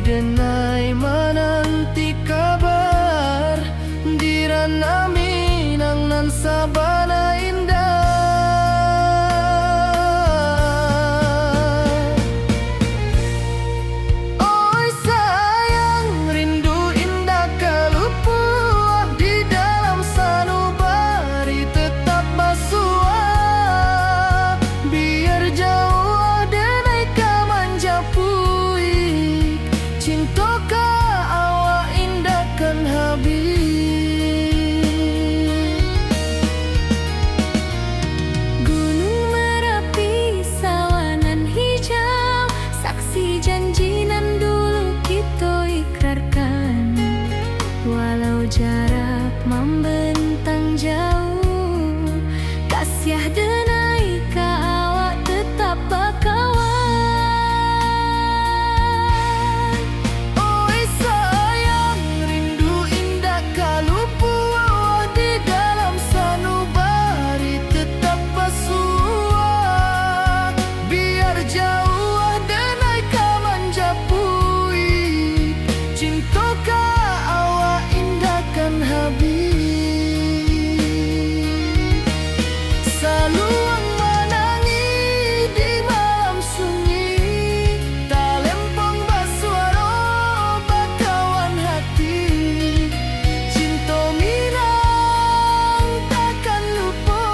denai menanti kabar dirana Minang nan sabana indah. Oi sayang rindu indah kalupuah di dalam sanubari tetap basuah biar jauh denai kamanja puik cinta ka awak indah kan habis. Gunung Merapi sawanan hijau saksi janji nan dulu kita ikrarkan walau jarak membentang jauh kasiah denai ka awak tetap bakawan. Oi sayang rindu indah kalupuah di dalam sanubari tetap basuah biar jauh denai kamanja puik cinta ka awak indah kan habis. Saluang menangi di malam sunyi talempong basuaro bakawan hati cinta Minang takkan lupa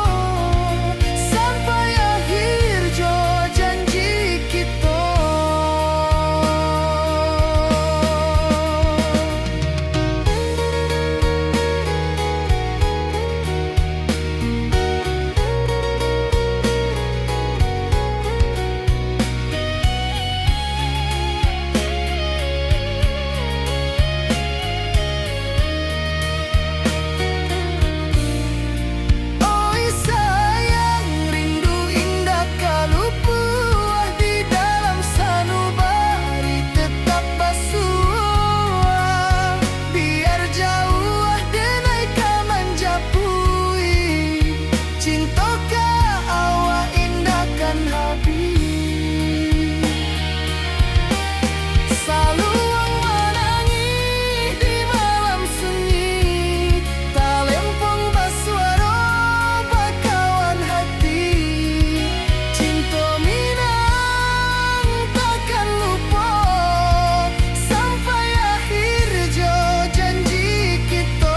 sampai akhir jo janji kita. Oi sayang rindu indah kalupuah di dalam sanubari tetap basuah biar jauh denai kamanja puik cinta ka awak indah kan habis. Saluang menangi di malam sunyi talempong basuaro bakawan hati cinta Minang takkan lupa sampai akhir jo janji kita.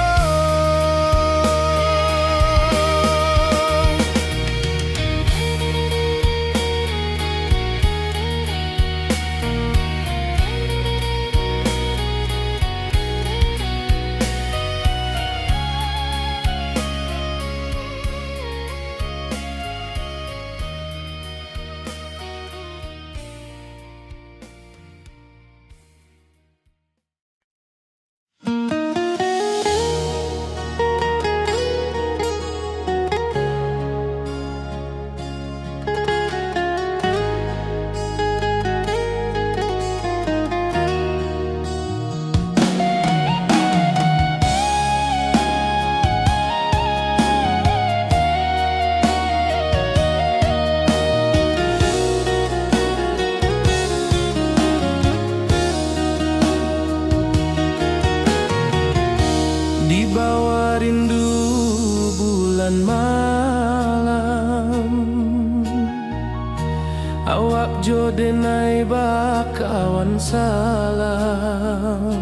Di bawah rindu bulan malam awak jo denai bakawan salam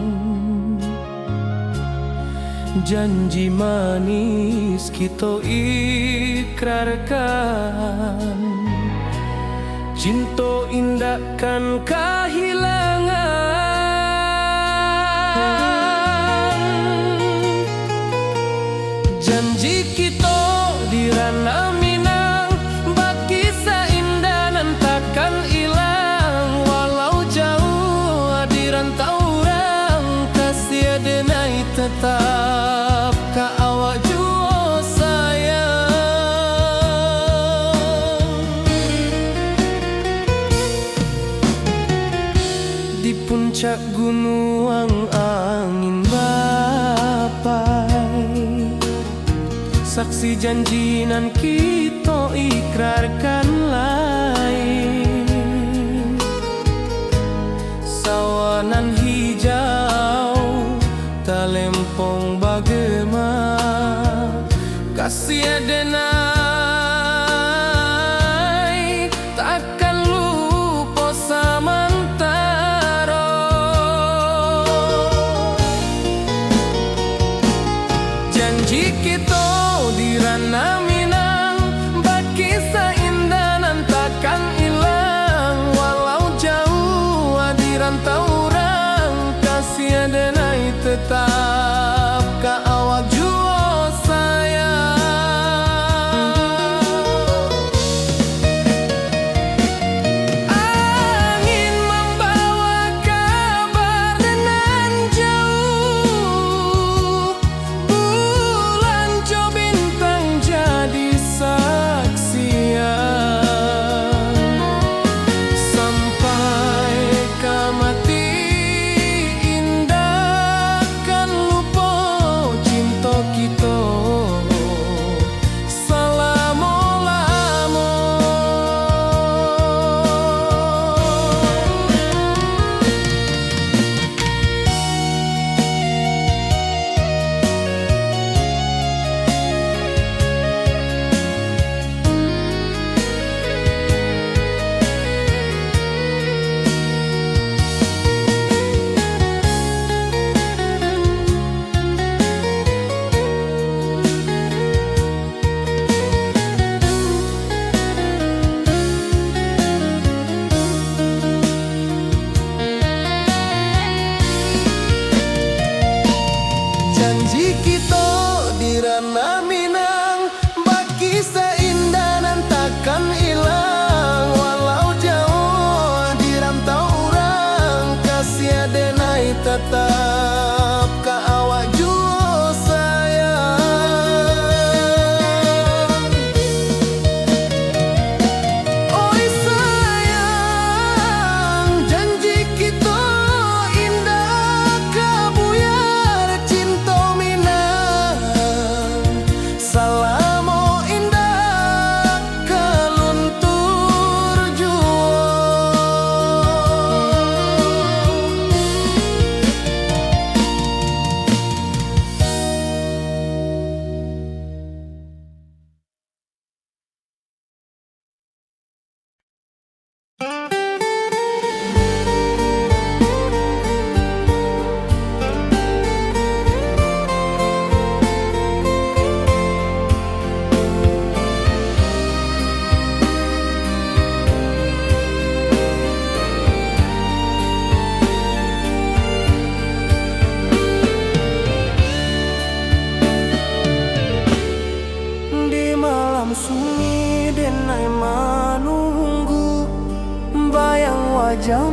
janji manis kita ikrarkan cinta indah kan kehilangan. Janji kita di ranah Minang bakisah indah nan takkan hilang walau jauh di rantau orang kasih denai tetap ka awak jua sayang. Di puncak gunung angin bapai saksi janji nan kita ikrarkan lain sawanan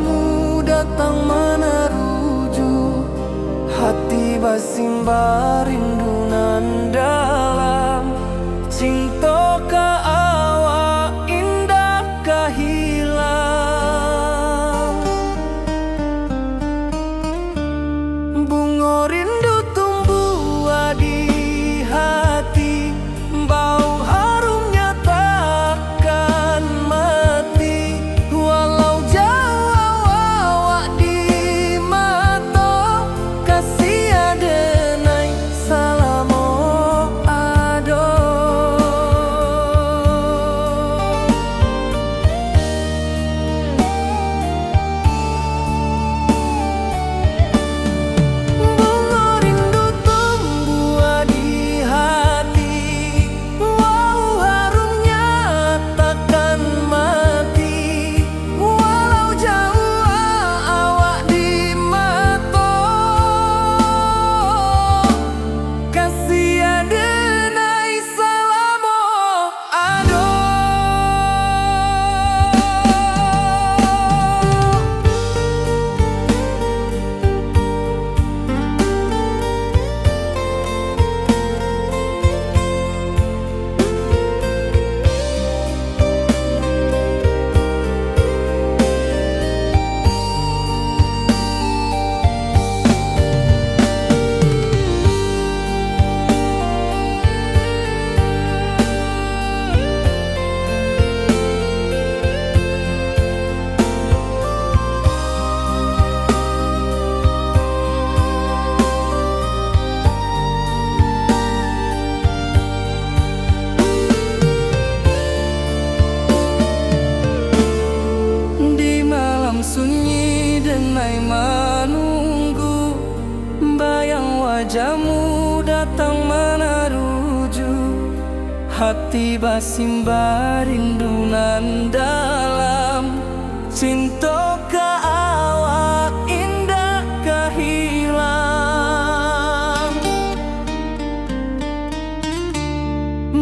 wajamu datang meneruju, hati basimba rindu nan dalam. Cinta ka awak indah ka hilang. Bunga rindu tumbuh di hati, bau harumnya takkan mati. Walau jauh awak di mata, kasih adenai salamo ado. Bunga rindu tumbuh di hati, wow harumnya takkan mati. Walau jauh awak di mata, kasih adenai salamo ado. Di malam sunyi denai menunggu, bayang wajamu datang meneruju, hati basimba rindu nan dalam. Cinta ka awak indah ka hilang.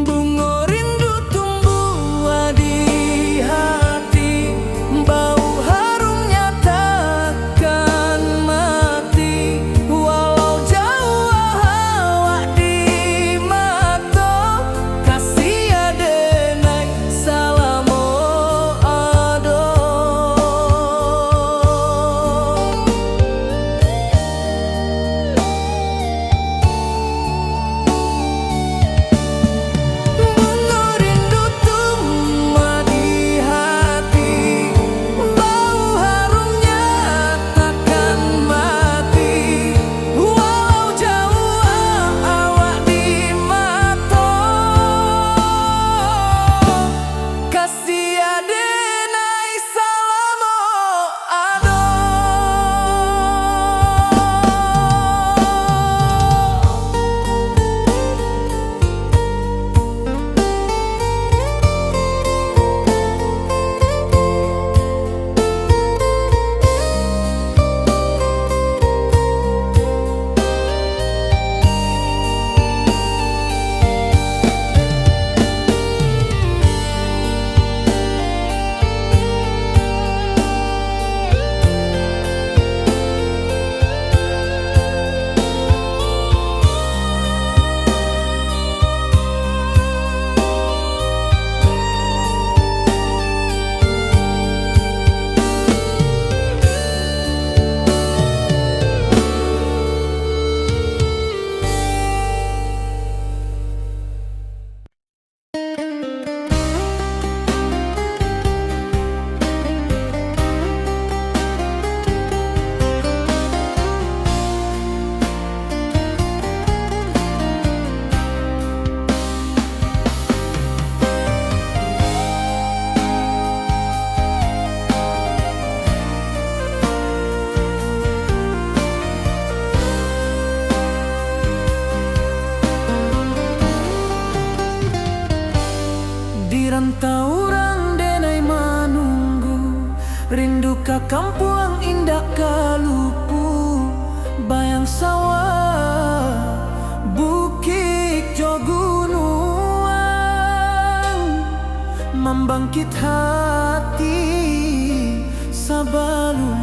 Bunga rindu tumbuh di hati, bau harumnya takkan mati. Walau jauh awak di mata, kasih adenai salamo ado. Bunga rindu tumbuh di hati, bau harumnya takkan mati. Walau jauh awak di mata, kasih adenai salamo ado. Di rantau orang denai menunggu, rindu ka kampung indah ka lupu. Bayang sawah, bukit jo gunung, membangkit hati sebelum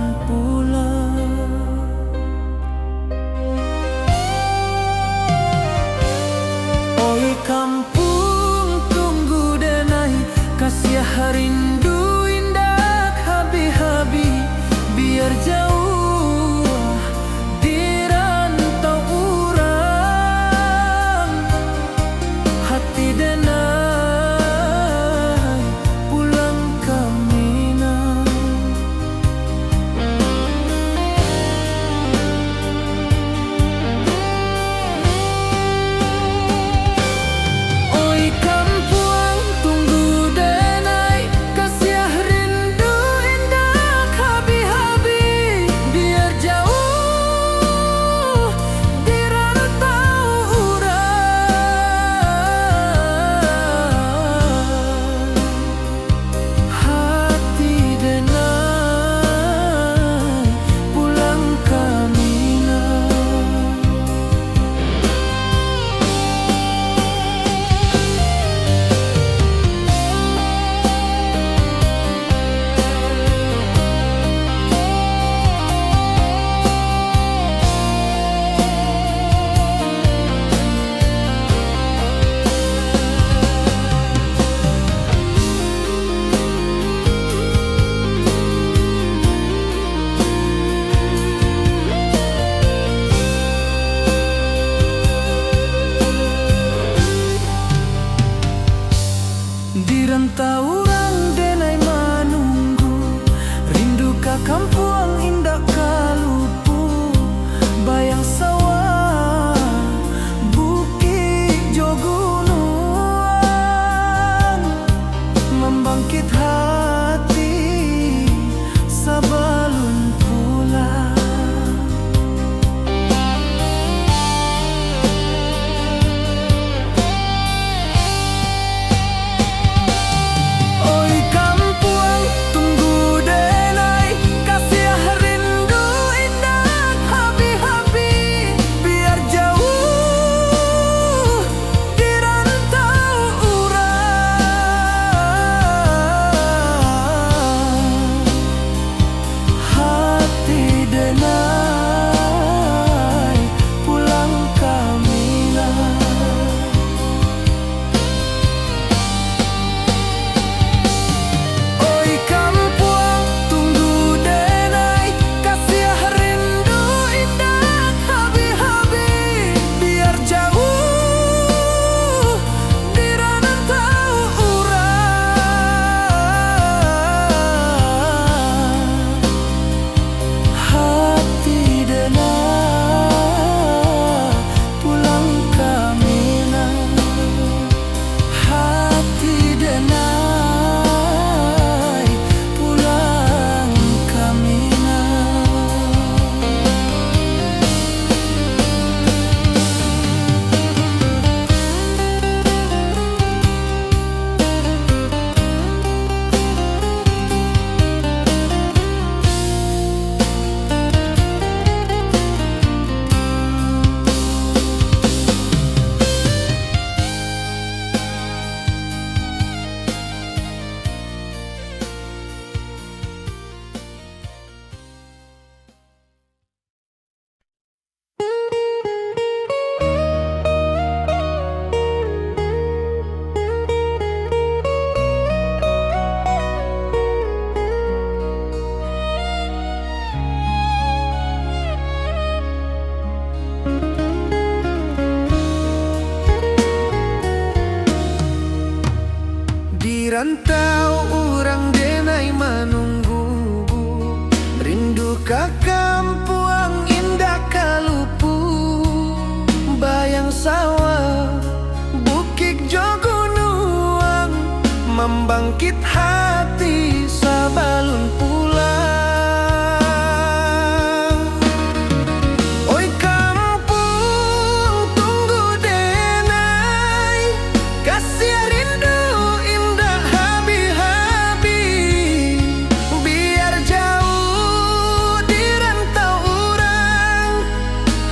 rantau orang denai menunggu, rindu ka kampuang indah kalupu, bayang sawah bukit jo gunung, membangkit hati sabalun pulang. Oi kampung tunggu denai, kasih rindu indah habi-habi, biar jauh di rantau orang,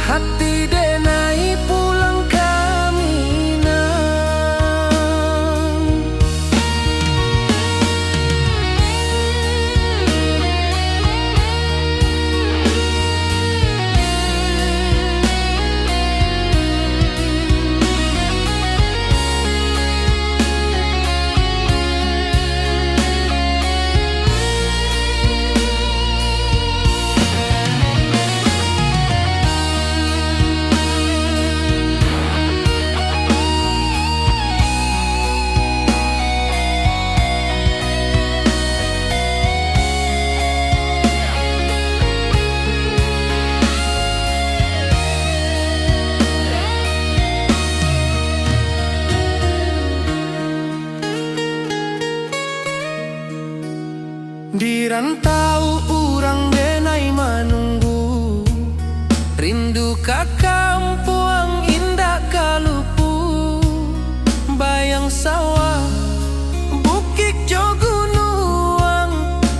hati denai pulang ke Minang. Di rantau urang denai menunggu, rindu ka kampuang indah kalupu, bayang sawah bukit jo gunung,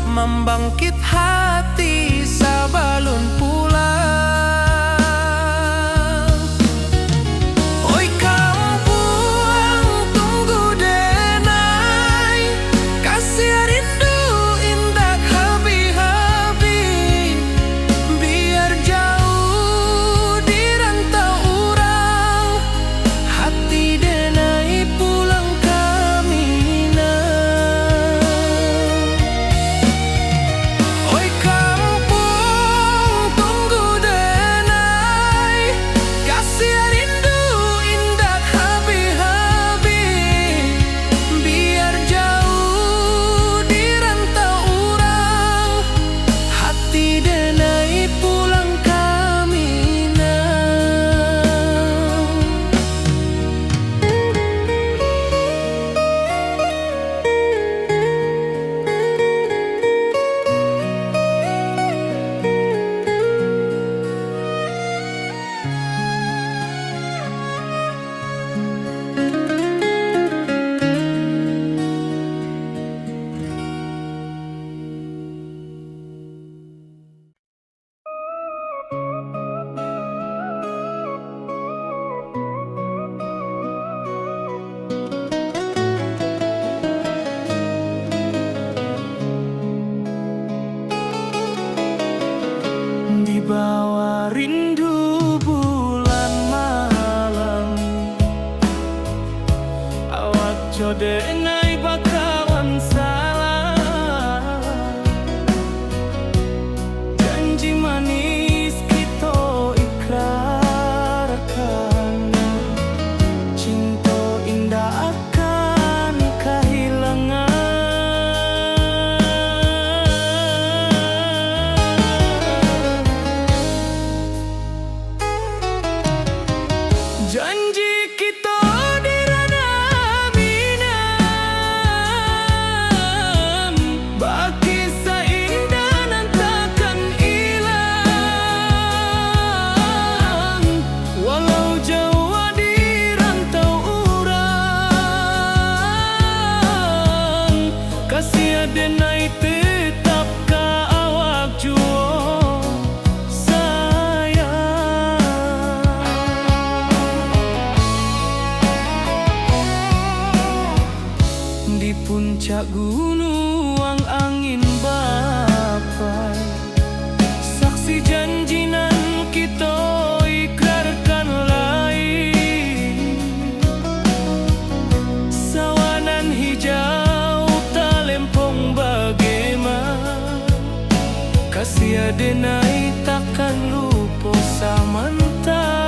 membangkit hati sabalun pulang. Oi kampung tunggu denai, kasih rindu indah habi-habi, biar jauh di rantau urang, hati denai pulang ke Minang. Oi kampung tunggu denai, kasih rindu indah habi-habi, biar jauh di rantau urang, hati denai pulang ke Minang. Di bawah rindu bulan malam, awak jo denai bakawan salah, janji manis kita ikrarkan, cinta indah akan kehilangan. Janji kita di ranah Minang, bagi seindah nan takkan hilang, walau jauh di rantau urang, kasih denai tetap ka awak juo di puncak gunung angin bapai, saksi janji nan kita ikrarkan lain, sawanan hijau talempong bagaimana, kasih denai takkan lupa samantara.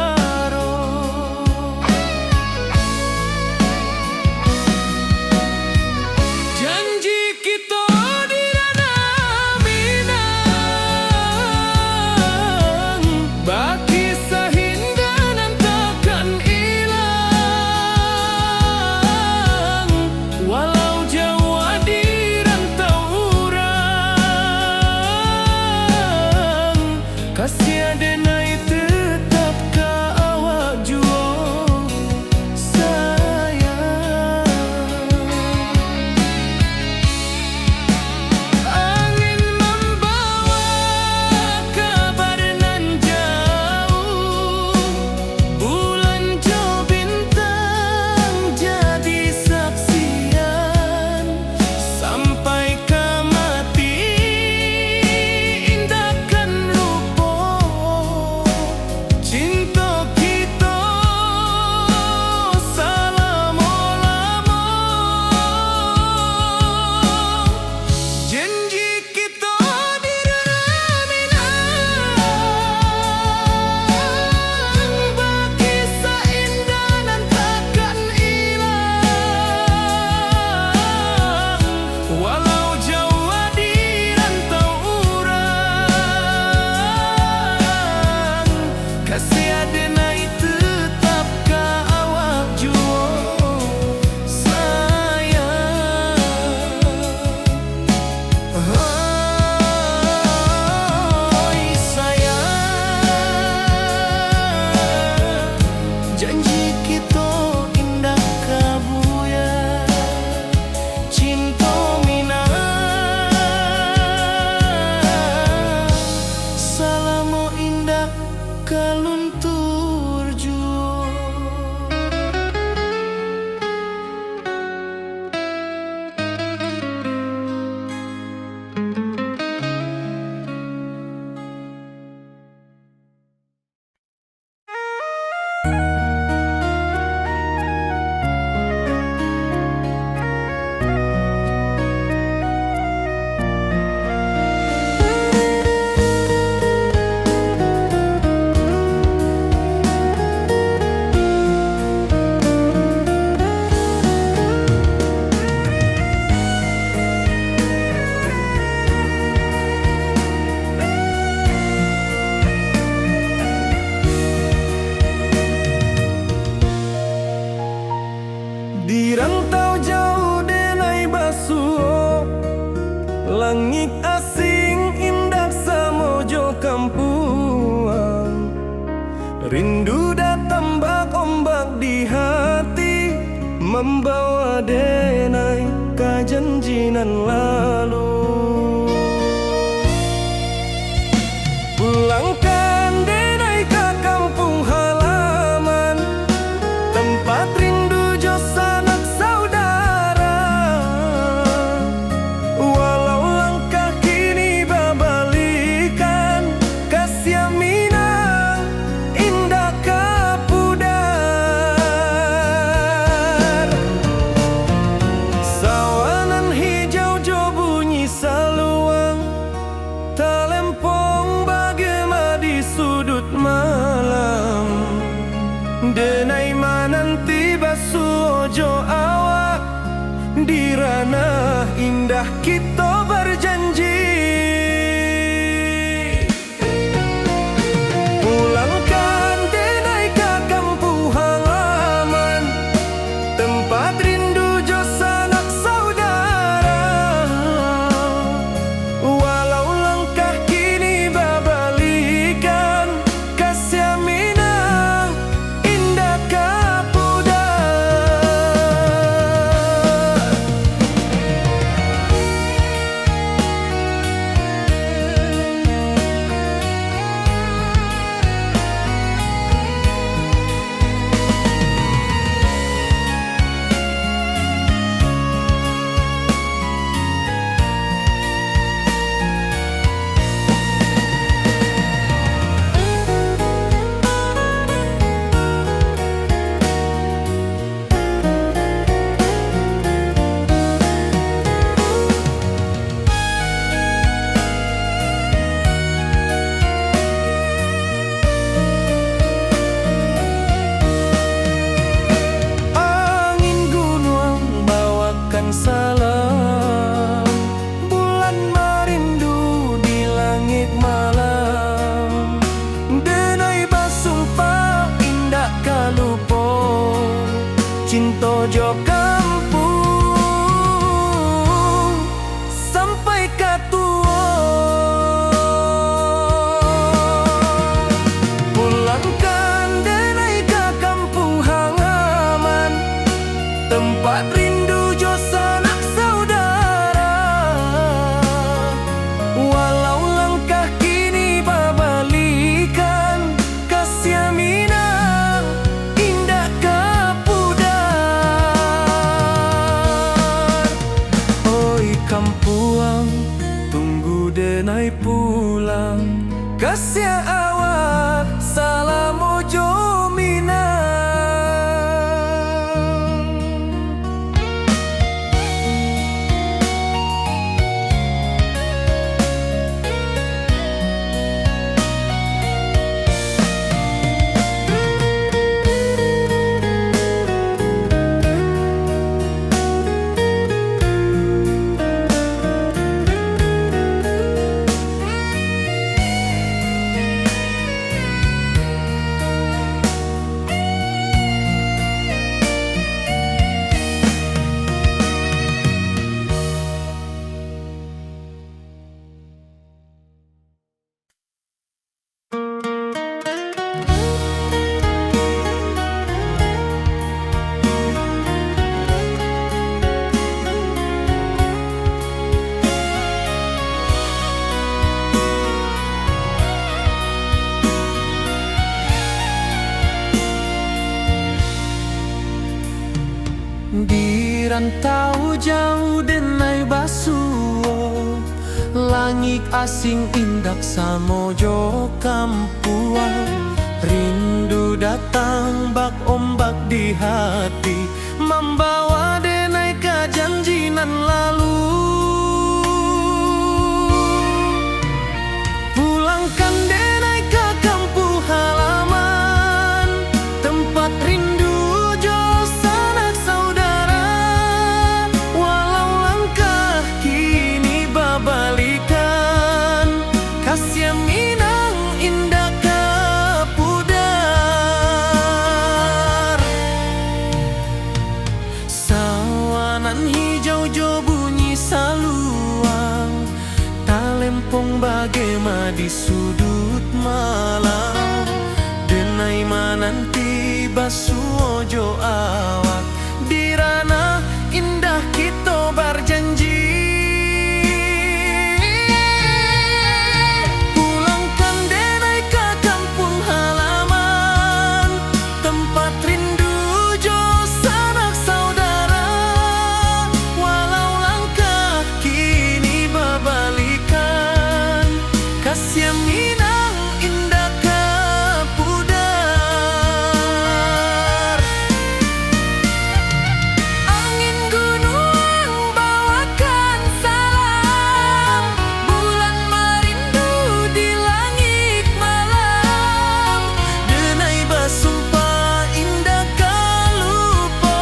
membawa denai kajanjinan lalu. Pulangkan denai ke kampung halaman, tempat rindu jo sanak saudara. Walau langkah kini babalikan, kasih Minang indah kapudar. Sawanan hijau jo bunyi saluang, talempong bagema di sudut malam. Denai mananti basuh ojo awak, di ranah indah kita berjanji. Pulangkan denai ke kampung halaman, tempat rindu jo sanak saudara. Walau langkah kini babalikan, kasih Minang indah kapudar. Angin gunung bawakan salam, bulan merindu di langit malam. Denai basumpah indah kalupo, cinta jo kampung sampai katua. Pulangkan denai ke kampung halaman, tempat rindu jo sanak saudara. Walau langkah kini babalikan, kasih Minang indah kapudar. Oi kampuang, tunggu denai pulang, kasih awak salam ojo Minang. Di rantau jauh denai basuh, langit asing indak samojo kampuang. Rindu datang bak ombak di hati, membawa denai kajanjinan lalu. Pulangkan denai ke kampung halaman, tempat rindu jo sanak saudara. Walau langkah kini babalikan, kasih Minang indah kapudar. Sawanan hijau jo bunyi saluang, talempong bagema di sudut malam. Denai mananti basuh ojo awak, di Kasih Minang indah ke pudar. Angin gunung bawakan salam, bulan merindu di langit malam. Denai basumpah indah kalupo,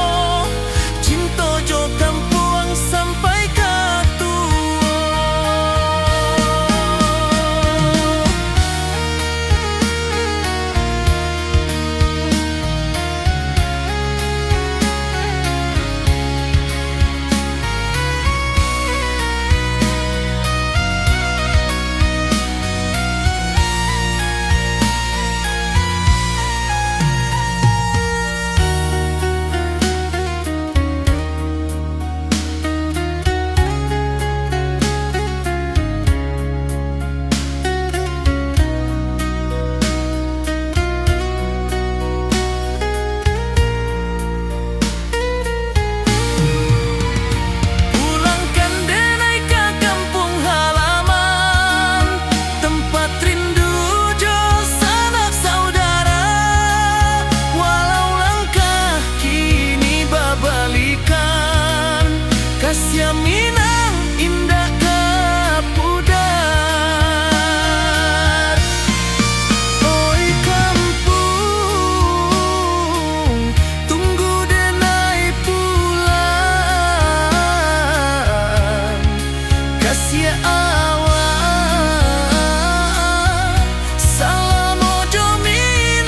cinta jo kampuang sampai ke Kasih Minang indah ke pudar. Oi kampung, tunggu denai pulang. Kasih awak salam ojo Minang.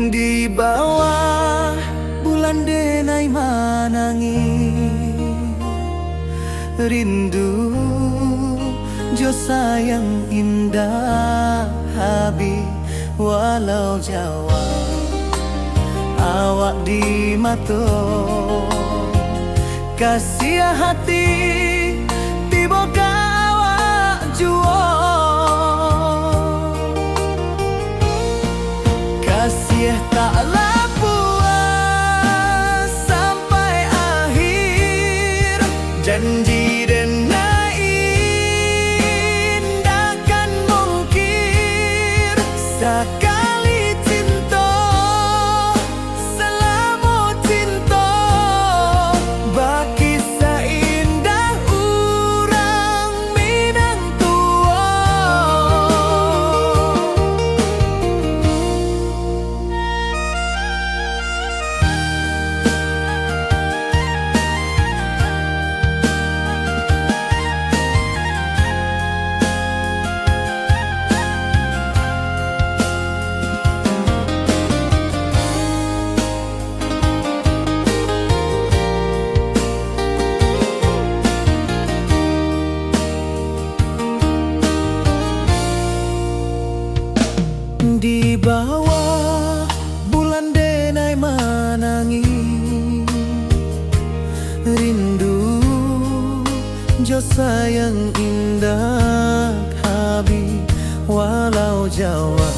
Di bawah bulan denai manangi, rindu jo sayang indah habi walau Jawa. Awak di mato kasih hati tiba awak juo. Kasih taklah puas sampai akhir, janji denai indah kan mungkir. Sekali cinta selama cinta, baki seindah urang Minang tua. Di bawah bulan denai manangi, rindu jo sayang indah habi walau Jawa.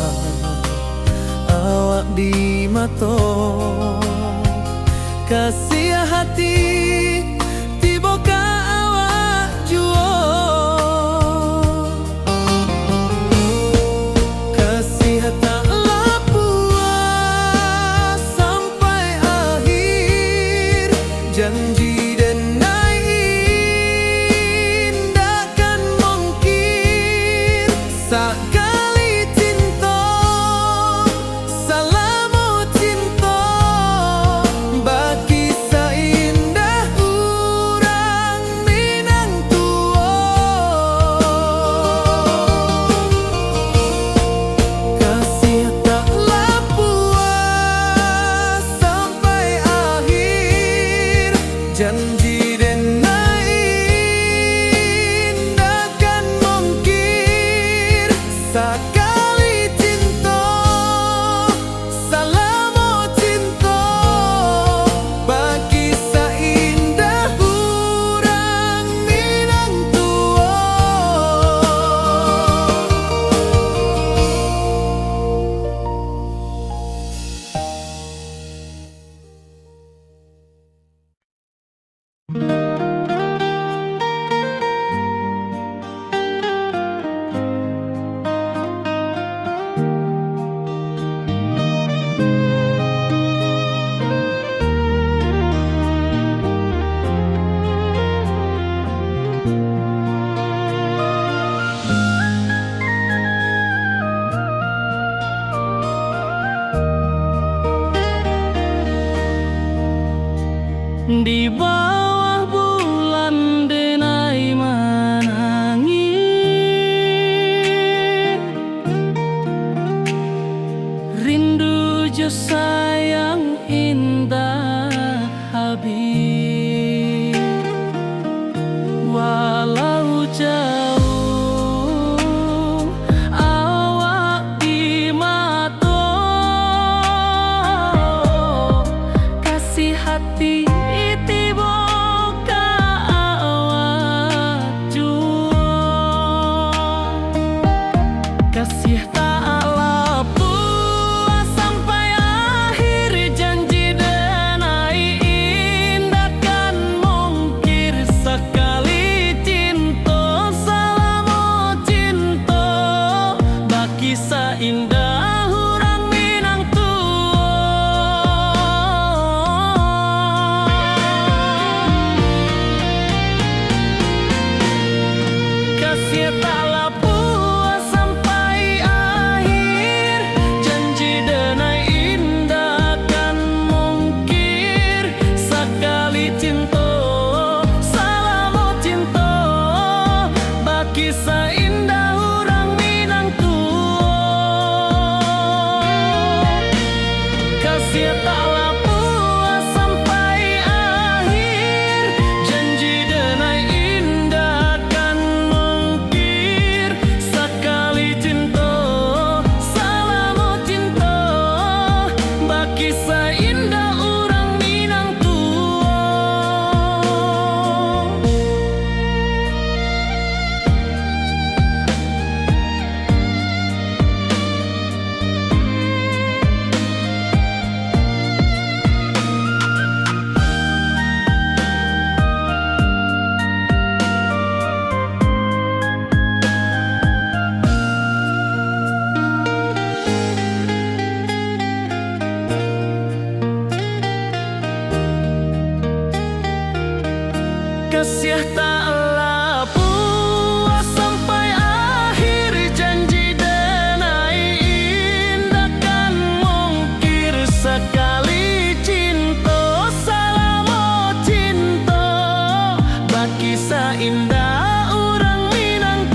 Awak di mato kasih hati tiba ka awak juo. Janji denai indah kan mungkir. Sekali cinta Di bawah bulan denai menangi, rindu jo sayang indah habis. Walau jauh awak di mata, kasih hati tiba ka awak jua. Kasih tak lepas sampai akhir, janji denai indah kan mungkir. Sekali cinta selama cinta, baki seindah orang Minang kasih tak lepas sampai akhir, janji denai indah kan mungkir. Sekali cinta selama cinta, baki seindah orang Minang kasih tak lepas sampai akhir, janji denai indah kan mungkir. Sekali cinta selama cinta, baki seindah orang Minang kasih tak lepas sampai akhir, janji denai indah kan mungkir. Sekali cinta selama cinta, baki seindah orang Minang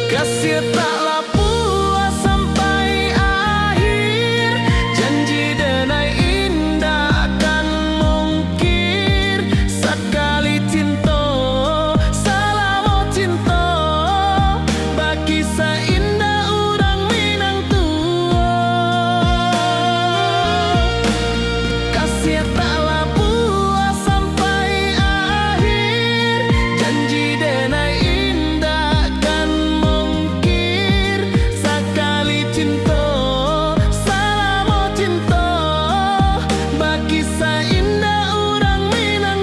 kasih tak lepas sampai akhir, janji denai indah kan mungkir. Sekali cinta selama cinta, baki seindah orang Minang kasih tak lepas sampai akhir, janji denai indah kan mungkir. Sekali cinta selama cinta, baki seindah orang Minang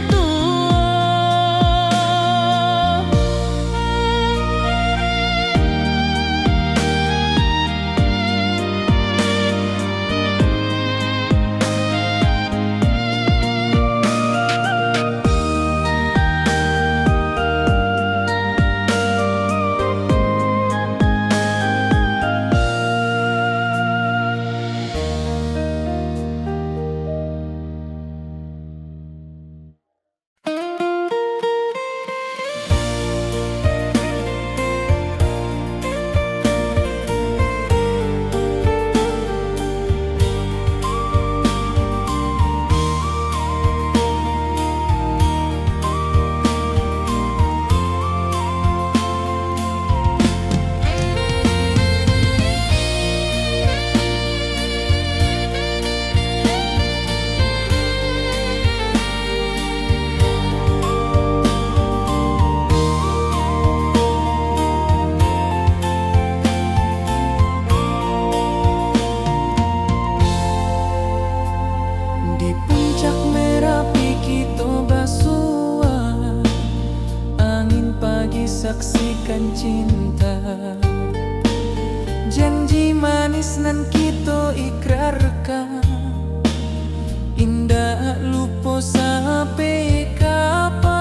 saksikan cinta. Janji manis nan kita ikrarkan, indah lupa sampai kapan.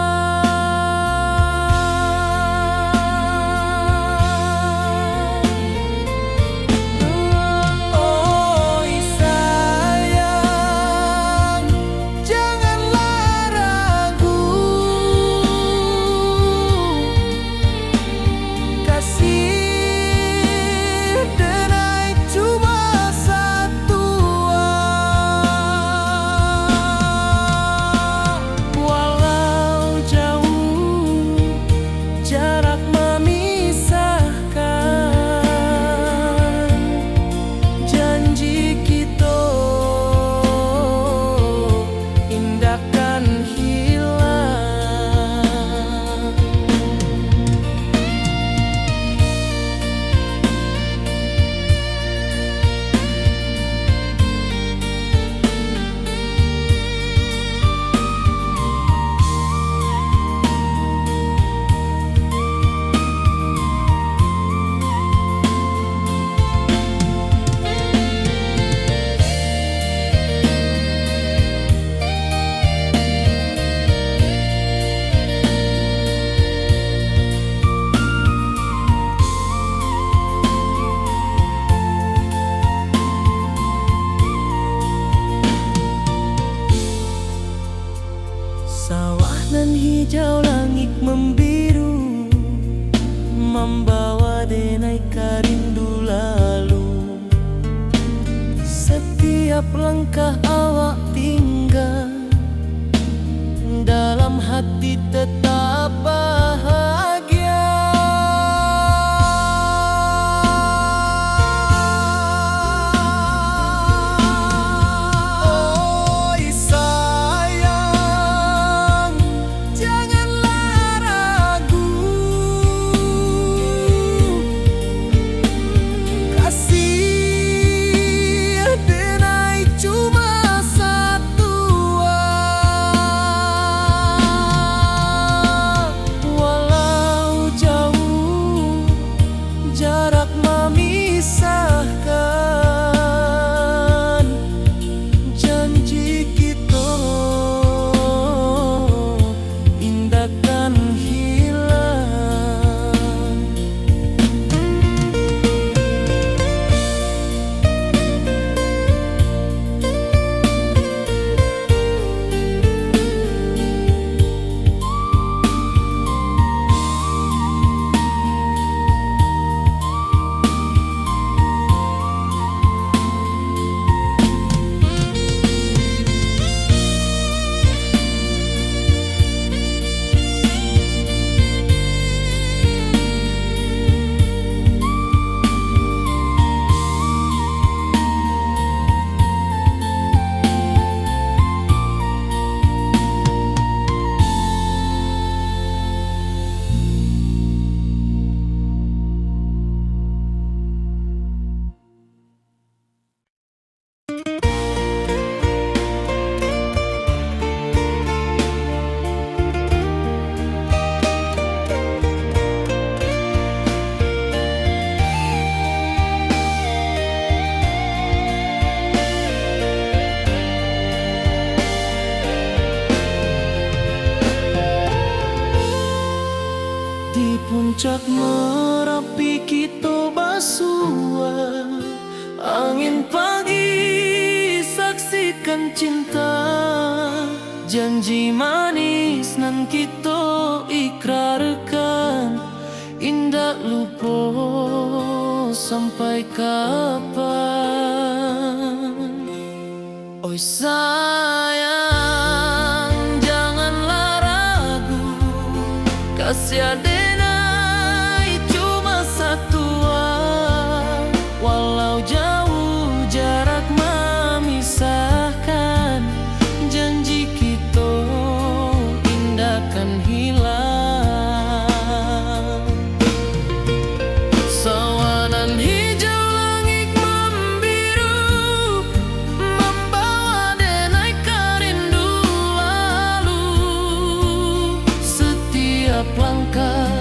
hijau langit membiru, membawa denai rindu lalu. Setiap langkah awak tinggal, dalam hati tetap bahagia. Oi sayang, janganlah ragu, kasih denai cuma satu. Walau jauh jarak memisahkan, janji kita indahkan hilang. Di puncak Merapi kita basua, angin pagi saksikan cinta. Janji manis nan kita ikrarkan, indah lupa sampai kapan. Oi sayang, janganlah ragu, kasih denai cuma satu. Walau jauh jarak memisahkan, janji kita indahkan hilang. Sawanan hijau langit membiru, membawa denai rindu lalu. Setiap langkah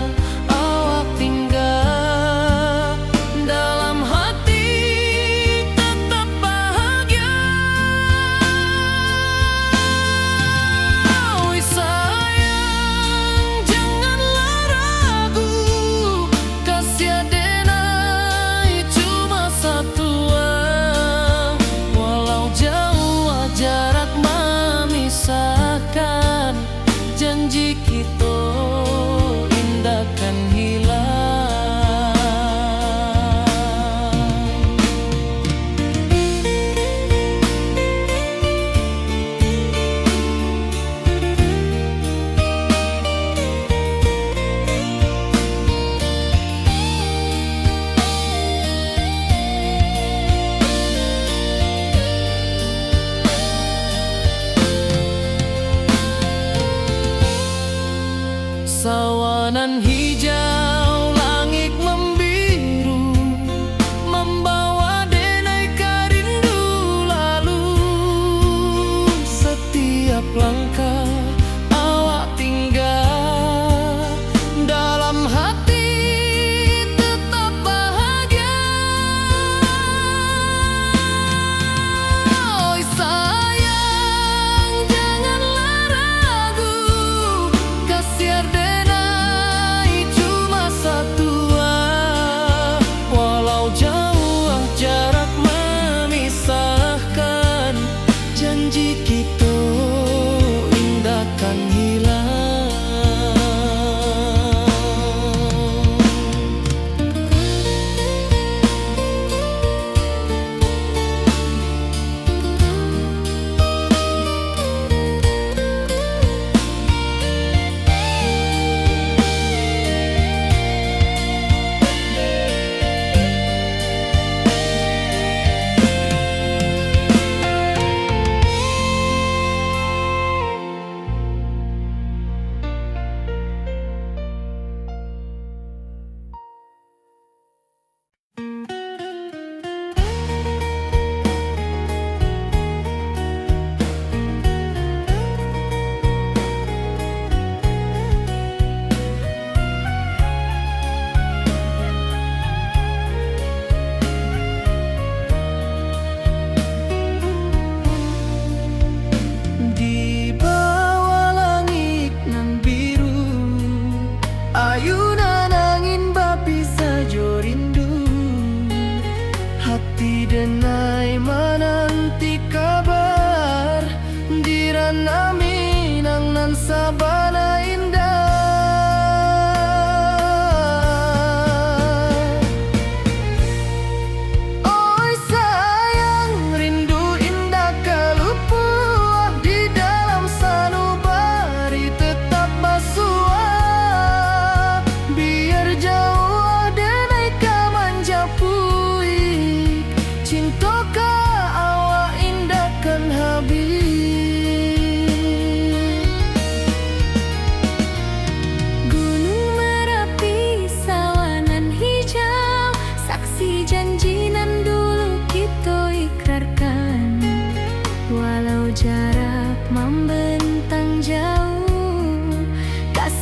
awak tinggal, dalam hati tetap bahagia. Oi sayang, janganlah ragu, kasih denai cuma satu. Walau jauh jarak memisahkan, janji kita indahkan hilang. Sawanan hijau langit membiru, membawa denai rindu lalu. Setiap langkah awak tinggal, dalam hati tetap bahagia. Oi sayang, janganlah ragu, kasih denai cuma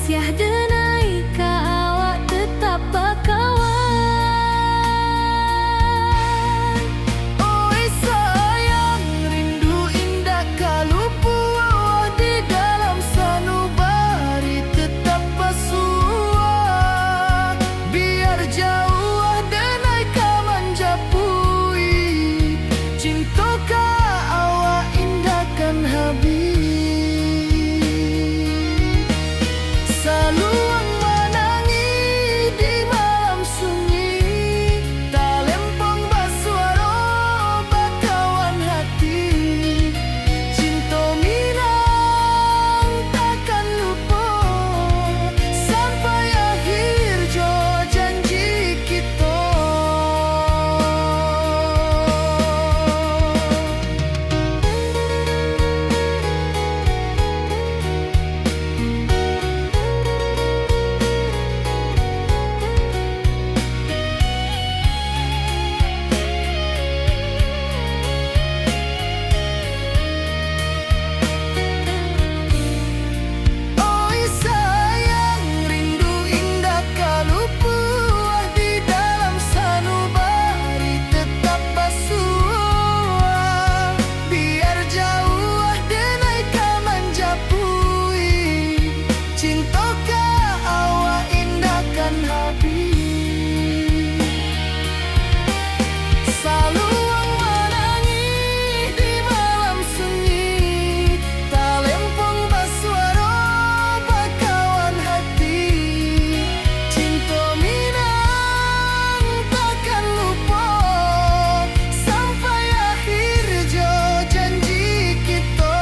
Kasiah denai ka awak tetap bakawan. Oi sayang, rindu indah kalupu di dalam sanubari tetap pasua. Biar jauh denai ka manjapui, cinta ka awak indahkan habis. Saluang menangi di malam sunyi, talempong basuaro bakawan hati. Cinta minang takkan lupa sampai akhir jo janji kita. Oi sayang, rindu indah kalupu di dalam sanubari tetap basua. Biar jauh denai ka manjapui, cinta ka awak indahkan habis. Saluang menangi di malam sunyi, talempong basuaro bakawan hati. Cinta minang takkan lupa sampai akhir jo janji kita.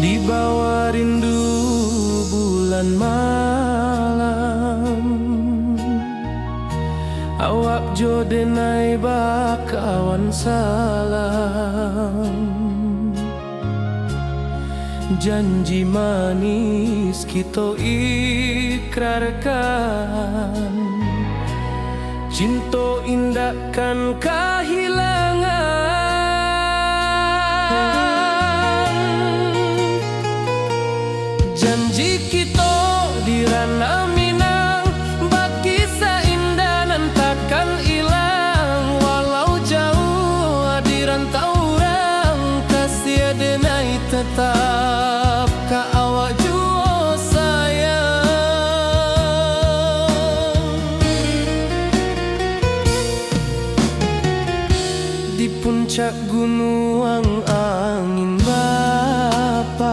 Di bawah rindu bulan malam, awak jo denai bakawan salam. Janji manis kita ikrarkan, cinta indahkan kehilangan. Janji kita di ranah Minang, bakisah indah nan takkan hilang. Walau jauh di rantau orang, kasih denai tetap ka awak jua sayang. Di puncak gunung angin bapai,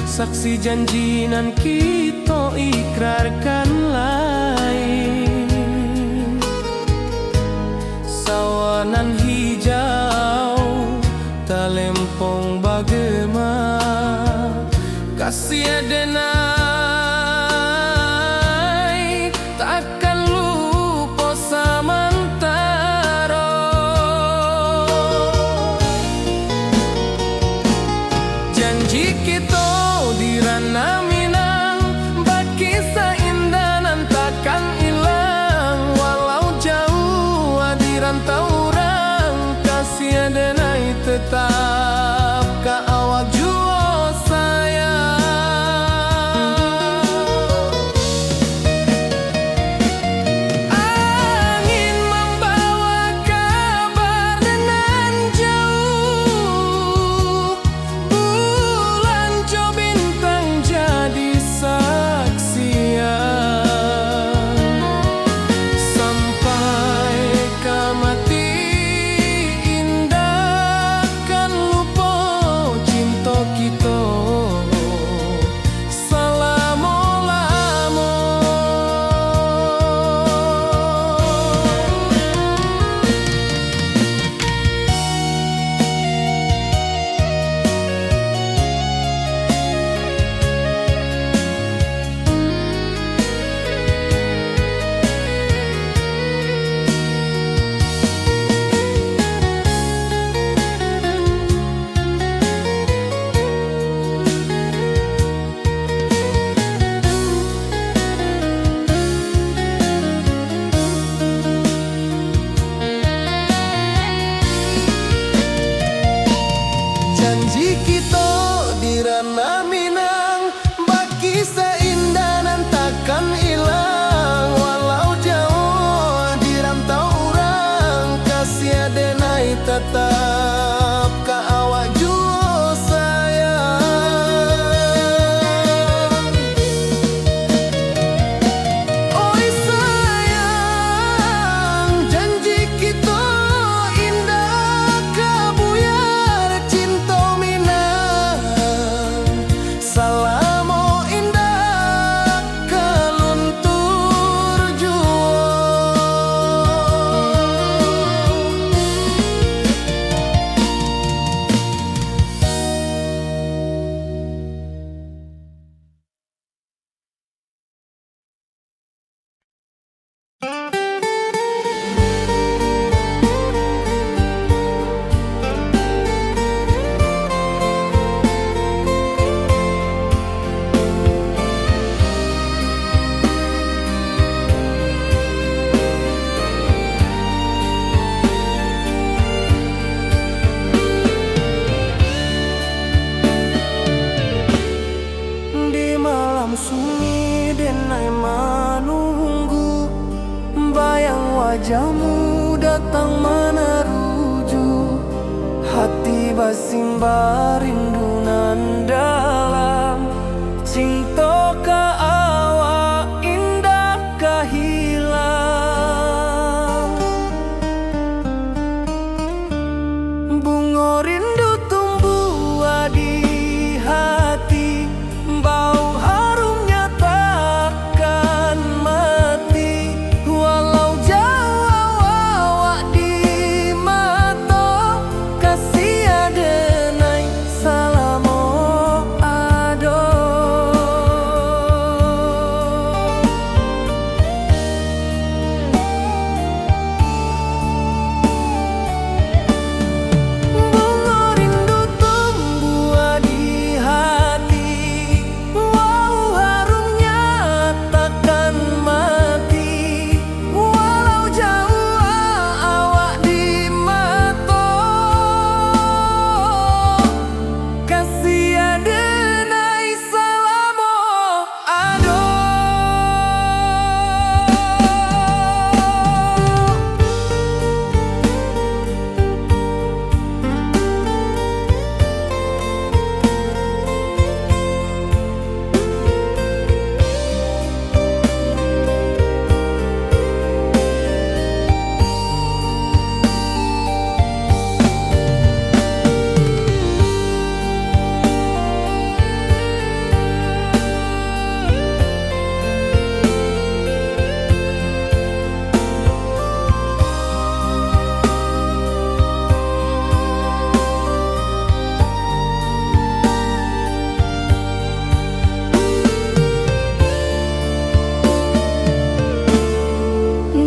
saksi janji nan kita ikrarkan lain. Sawanan hijau talempong bagema, kasih denai takkan lupa samantara. Janji kita di ranah Minang, bakisah indah malam sunyi denai menunggu, bayang wajahmu datang meneruju. Hati basimba rindu nan dalam, cinta ka awak indah ka hilang. Bunga rindu tumbuh di hati, bau harumnya takkan mati. Walau jauh awak di mata, kasih adenai salamo ado. Bunga rindu tumbuh di hati, wow harumnya takkan mati. Walau jauh awak di mata, kasih adenai salamo ado.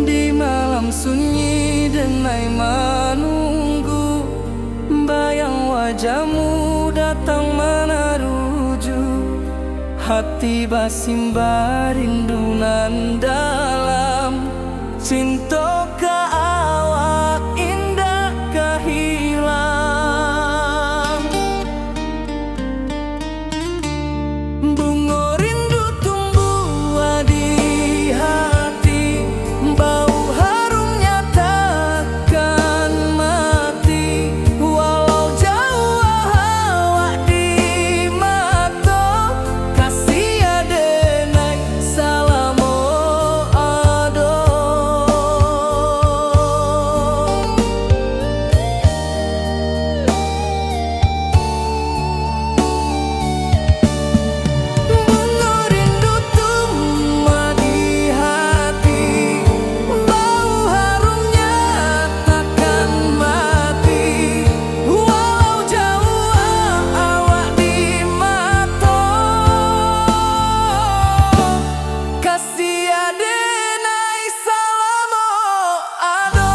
Di malam sunyi denai menunggu, bayang wajahmu datang meneruju. Hati basimba rindu nan dalam, cinta ka awak indah ka hilang. Bunga rindu tumbuh di hati, bau harumnya takkan mati. Walau jauh awak di mata, kasih adenai salamo ado. Bunga rindu tumbuh di hati, bau harumnya takkan mati. Walau jauh awak di mata, kasih adenai salamo ado.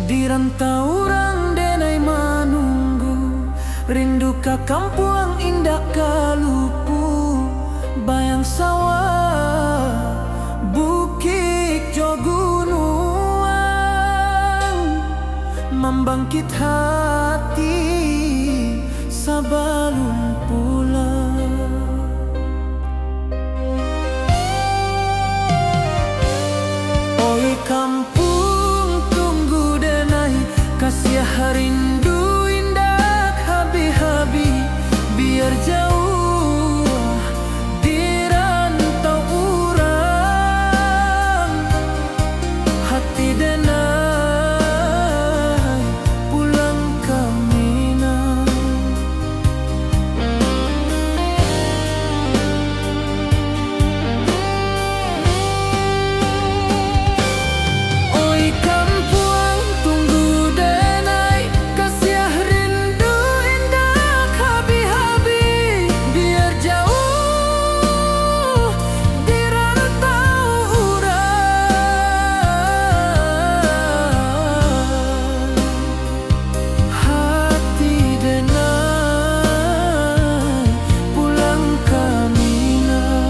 Di rantau orang denai menunggu, rindu ka kampung indah ka lupu. Bayang sawah bukit jo gunungan, membangkit hati sebelum pulang. Oi kampung tunggu denai, kasih rindu indah habi-habi, biar jauh di rantau urang. Hati denai pulang ke Minang. Oi kampung tunggu denai, kasih rindu indah habi-habi, biar jauh di rantau urang. Hati denai pulang ke Minang.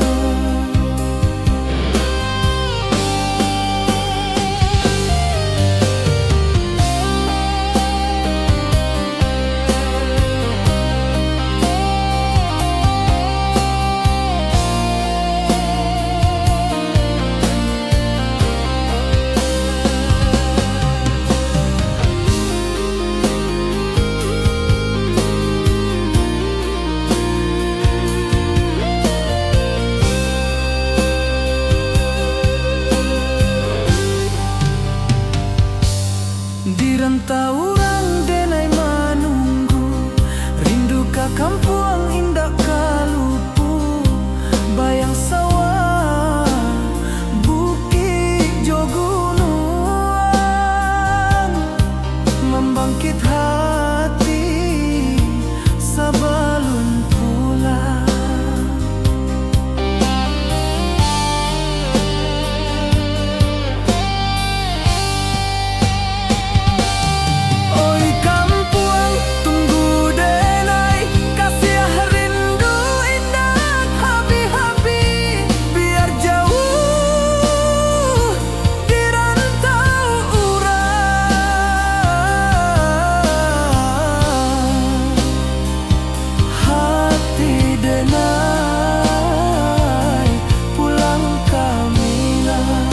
Di rantau urang denai menunggu, rindu ka kampung indah kalupu, bayang sawah bukit jo gunung, membangkit hati sebelum pulang. Oi kampung tunggu denai, kasih rindu indah habi-habi, biar jauh di rantau urang. Hati denai pulang ke Minang.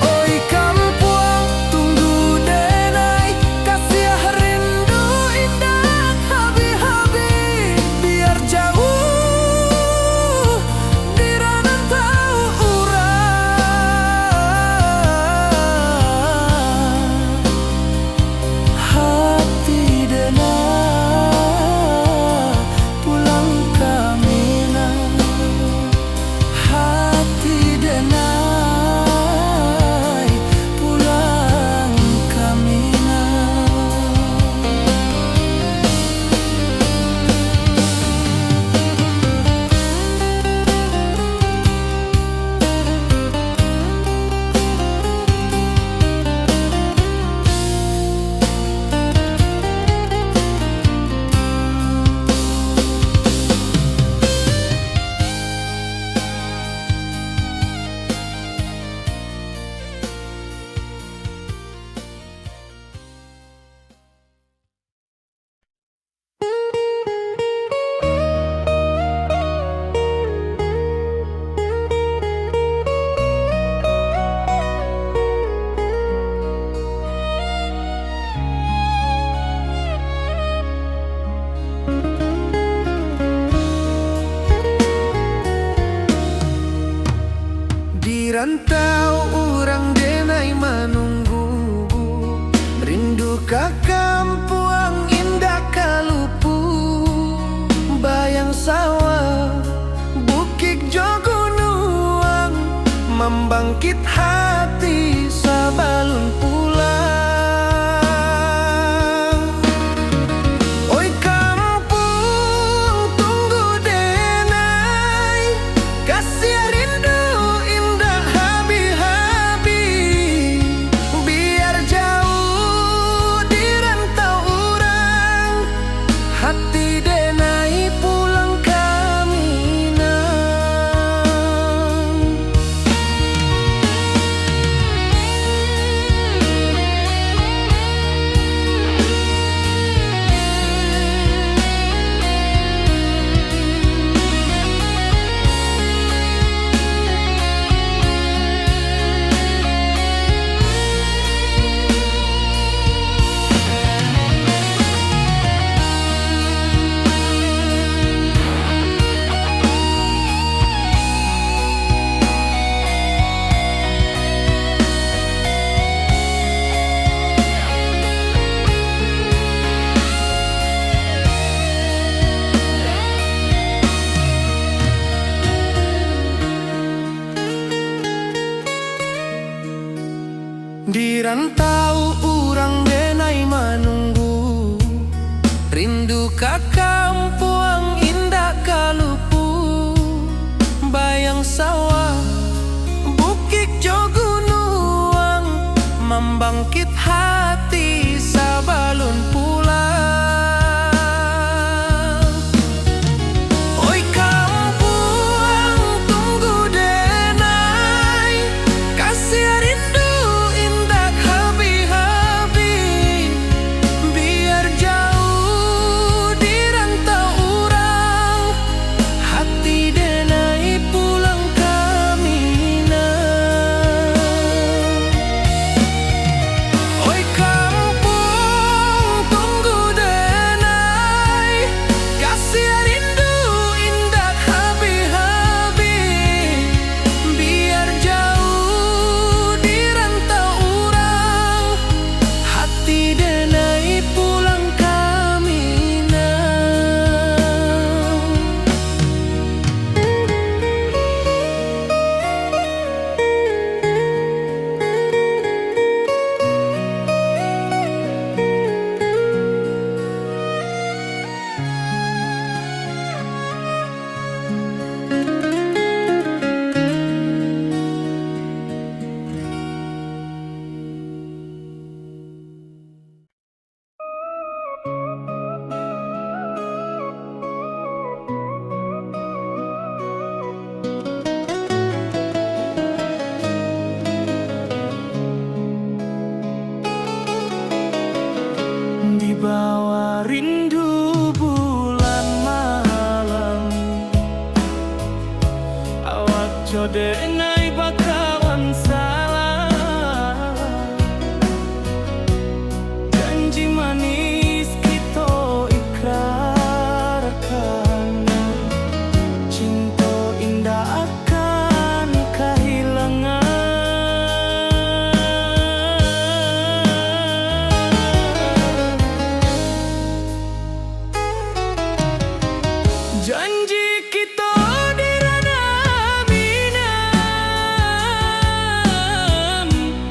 Oi kampung tunggu denai, kasih rindu indah habi-habi, biar jauh di rantau urang. Hati denai pulang ke Minang. Hati denai pulang ke Minang. Di rantau urang denai menunggu, rindu ka kampung indah kalupu, bayang sawah bukit jo gunung, membangkit hati sebelum pulang. Oi kampung tunggu denai, kasih rindu indah habi-habi, biar jauh di rantau urang. Hati denai pulang ke Minang. Di rantau urang denai manunggu, rindu ka kampung indah kalupu. Bayang sawah, bukit jo gunung, membangkit hati sabalun pulang. Oi kampung tunggu denai, kasih rindu indah habi-habi. Biar jauh di rantau urang, hati denai pulang ke Minang. Oi kampung tunggu denai, kasih rindu indah habi-habi. Biar jauh di rantau urang, hati denai pulang ke Minang. Di bawah rindu bulan malam, awak jo denai bakawan salah. Janji manis kita ikrarkan, cinta indah akan kehilangan. Janji kita di ranah Minang,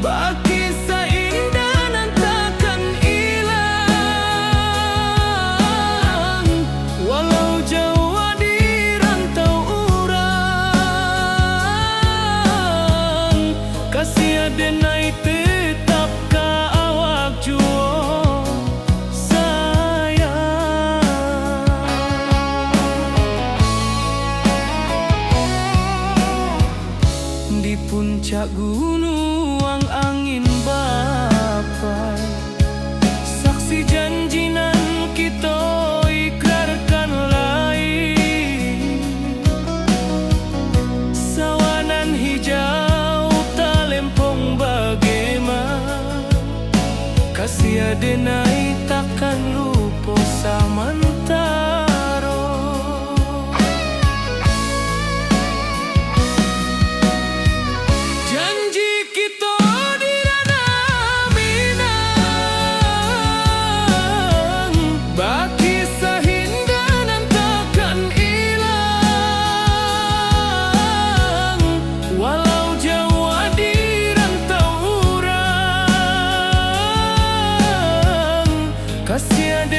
baki seindah nan takkan hilang. Walau jauh di rantau urang, kasih denai tetap ka awak juo sayang. Di puncak gunung angin bapai, saksi janji nan kita ikrarkan lain. Sawanan hijau talempong bagaimana, kasih denai takkan lupa samantara. Janji kita di ranah Minang, baki sahinda nan takkan hilang. Walau jauh di rantau urang, kasih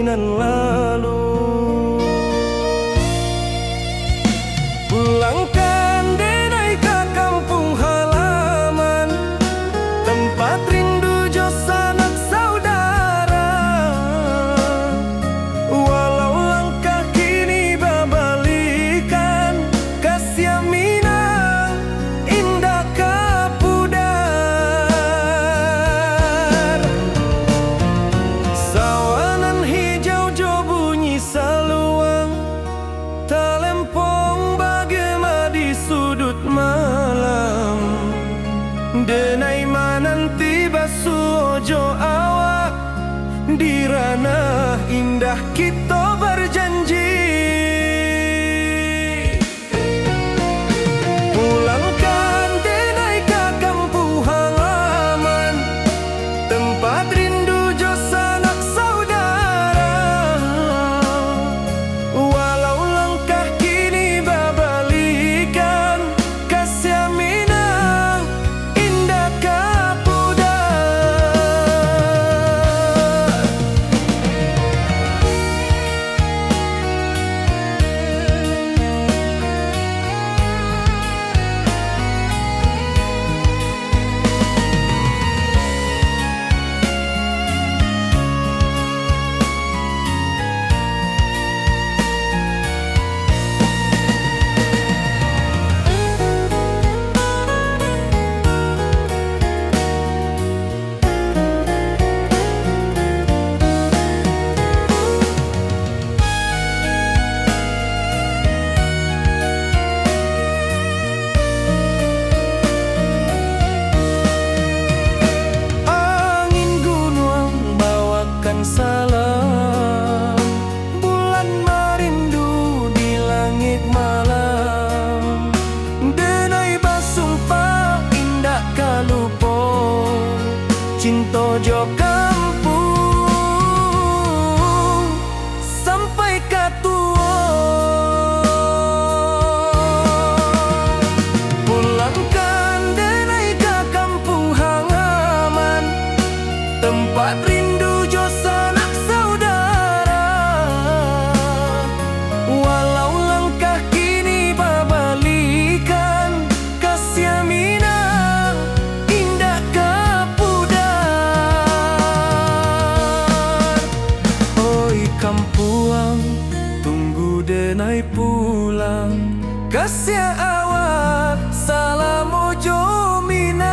janjinan lalu. Pulangkan denai ke kampung halaman, tempat rindu jo sanak saudara. Walau langkah kini babalikan, kasih Minang indah kapudar. Sawanan hijau jo bunyi saluang, talempong bagema di sudut malam. Denai mananti basuh ojo awak, di ranah indah kita berjanji. Pulangkan denai ke kampung halaman, tempat rindu jo sanak saudara. Walau langkah kini babalikan, kasih Minang indah kapudar. Angin gunung bawakan salam, bulan merindu di langit malam. Denai basumpah indah kalupo, cinta jo kampung sampai katua. Pulangkan denai ke kampung halaman, tempat rindu jo sanak saudara. Walau langkah kini babalikan, kasih Minang indah kapudar. Oi kampuang, tunggu denai pulang, kasih awak salam ojo Minang.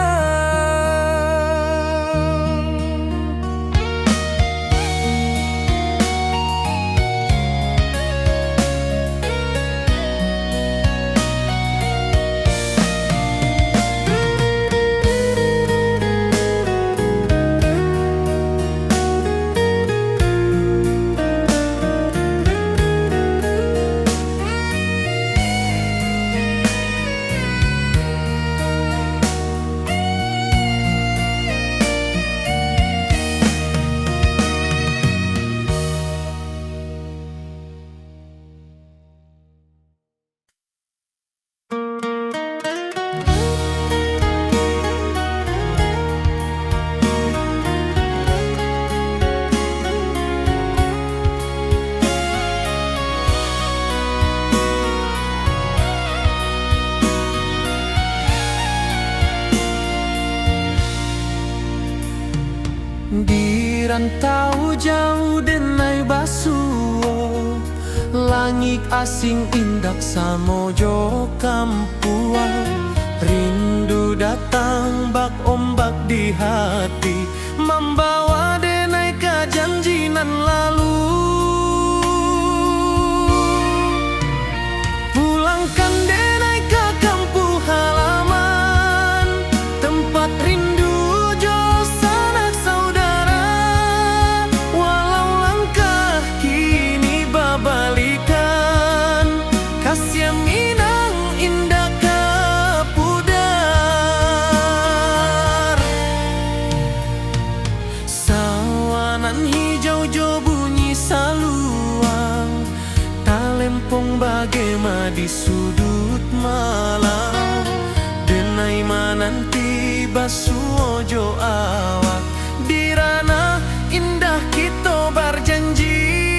Di rantau jauh denai basuh, langit asing indak samojo kampuang. Rindu datang bak ombak di hati, membawa denai ke janjinan lalu. Pulangkan denai ke kampung halaman, tempat rindu jo sanak saudara. Walau langkah kini babalikan, kasih Minang indah kapudar. Sawanan hijau jo bunyi saluang, talempong bagema di sudut malam. Denai mananti basuh ojo awak, di ranah indah kita berjanji.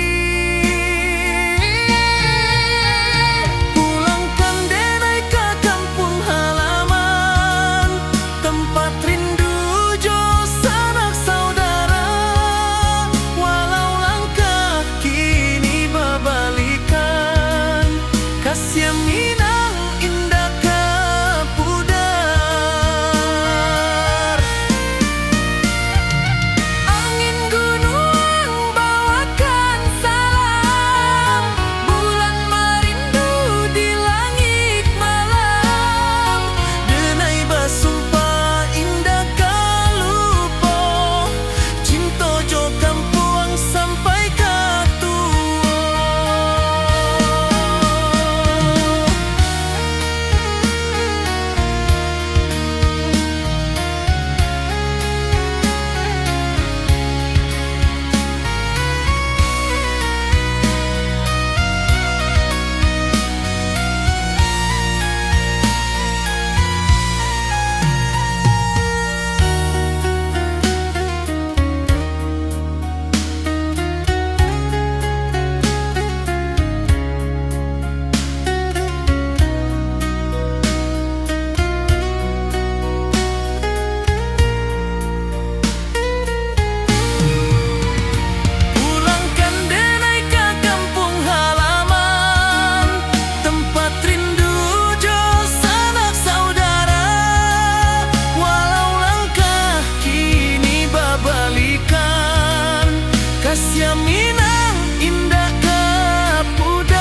Minang indah kepudar.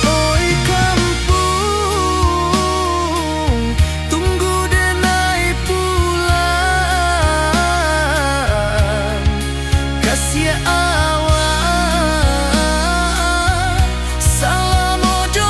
Oi kampung, tunggu denai pulang. Kasih awak salam ojo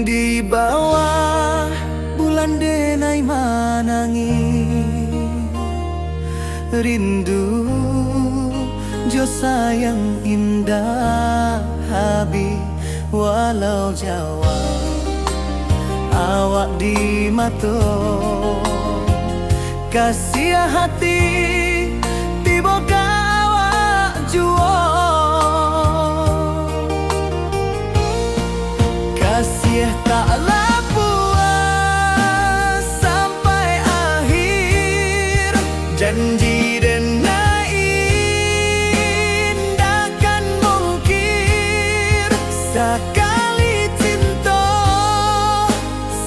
di bawah bulan denai manangi. Rindu jo sayang indah habi walau Jawa awak di mato kasih hati tiba awak juo kasih taklah puas sampai akhir janji denai indah kan mungkir sekali cinta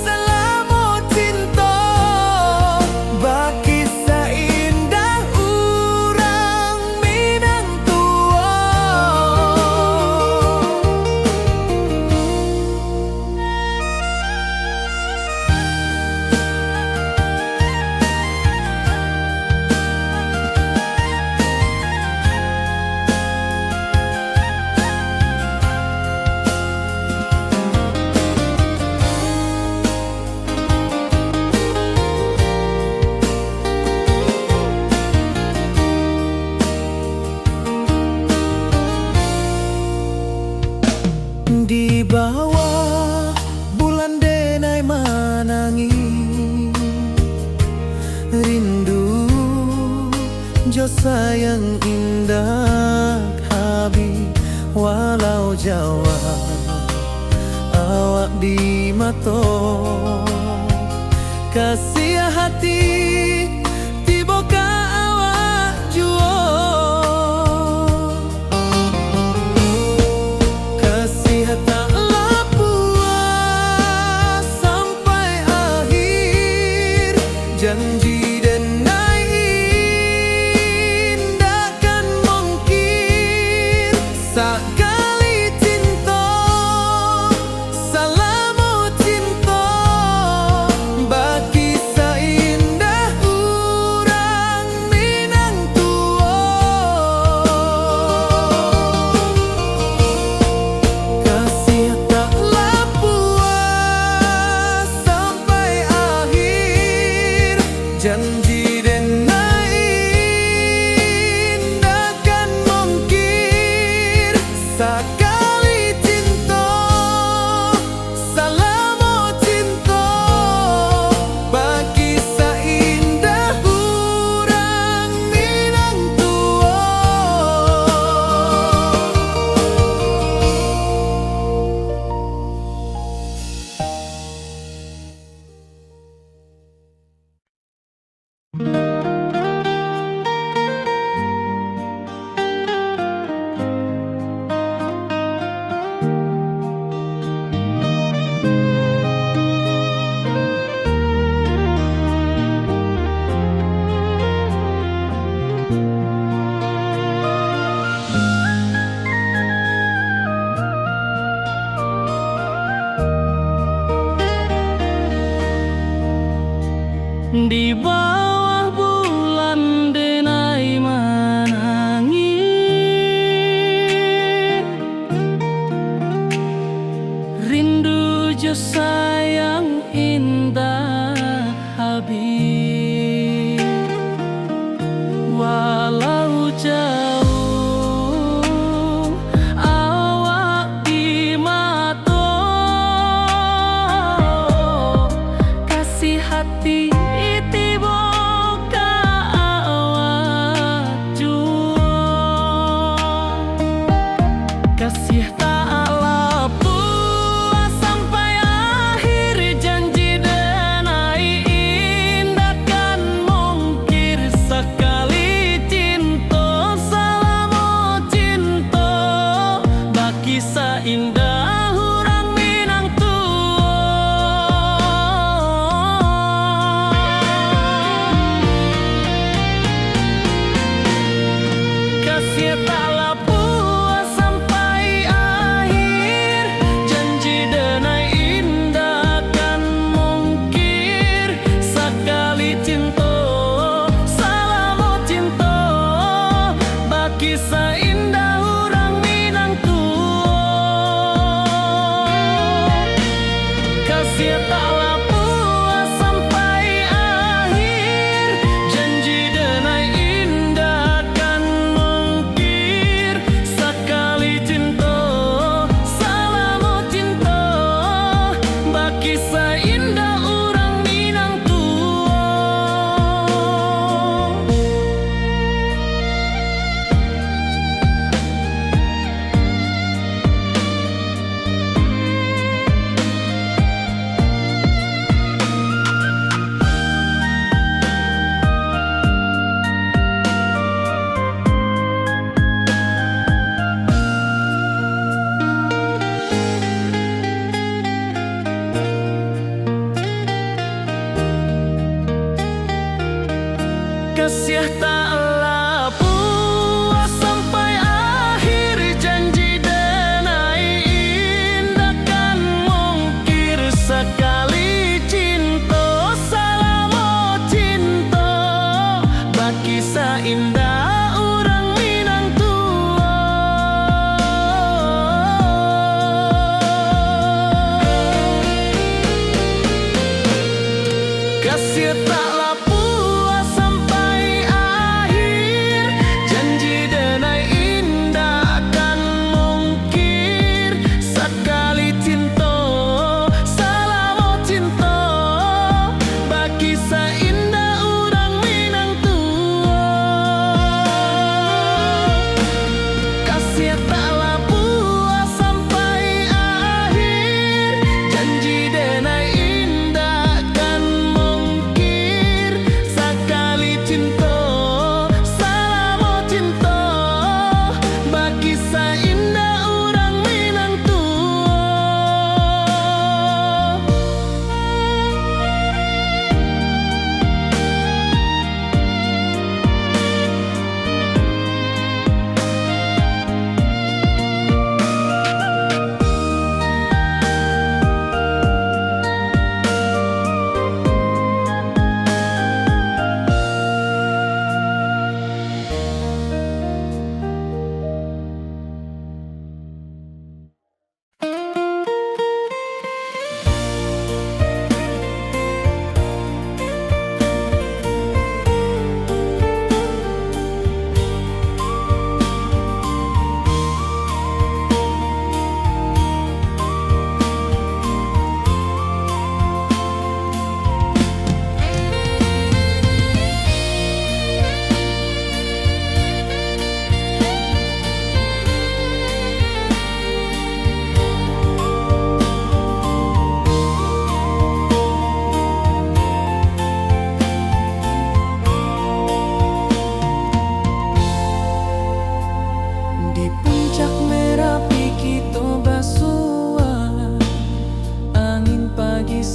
selama cinta baki seindah urang Minang tua. Di bawah bulan denai manangi. Rindu jo sayang indah habi walau Jawa awak di mato kasih hati tiba awak juo kasih taklah puas sampai akhir janji denai indah kan mungkir sekali cinta selama cinta baki seindah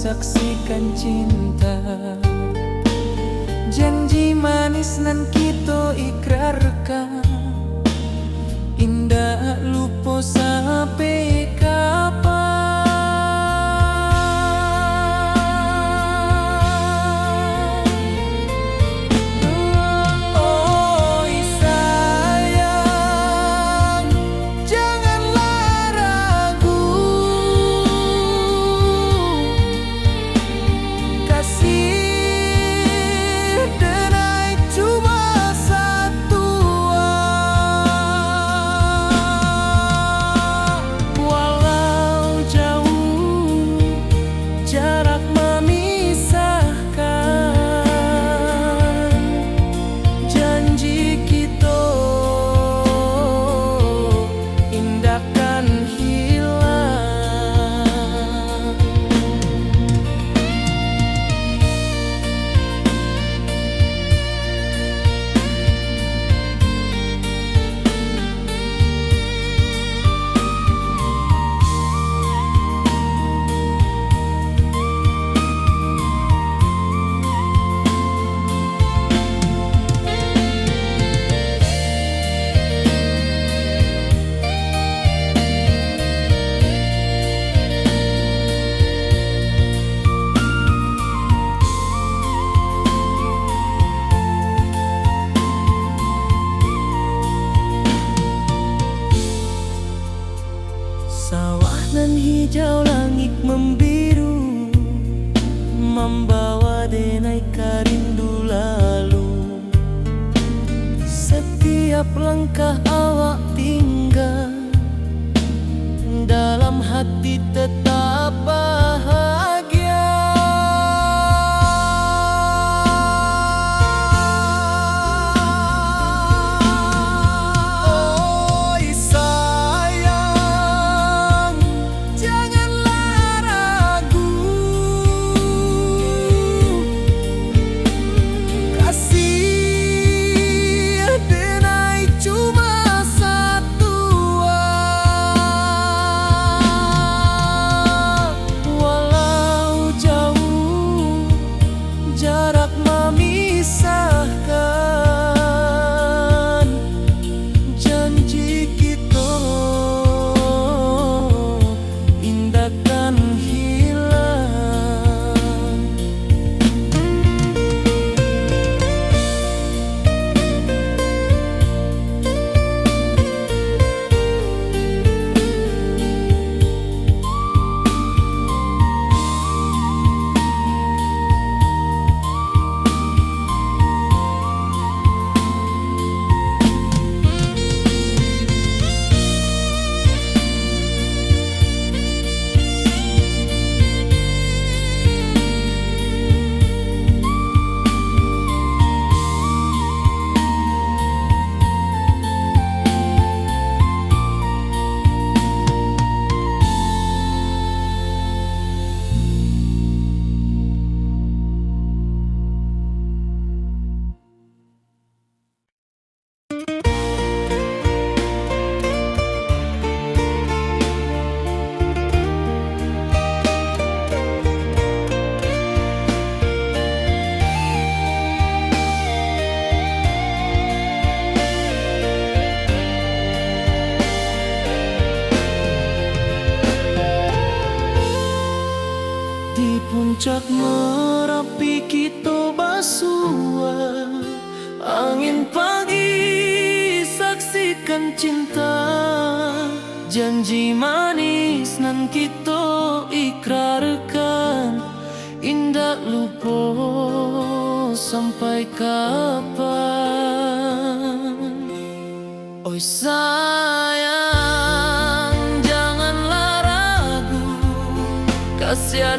saksikan cinta. Janji manis nan kita ikrarkan, indah lupa sampai kapan. Oi sayang, janganlah ragu, kasih denai cuma satu. Walau jauh jarak memisahkan, janji kita indahkan hilang. Sawah nan hijau, langit membiru, membawa denai rindu lalu. Setiap langkah awak tinggal, dalam hati tetap bahagia. Oi sayang, janganlah ragu, kasih denai cuma satu. Walau jauh jarak memisahkan, janji kita indahkan hilang. Di puncak Merapi kita basua, angin pagi saksikan cinta. Janji manis nan kita ikrarkan, indah lupa sampai kapan. Oi sayang, janganlah ragu, kasih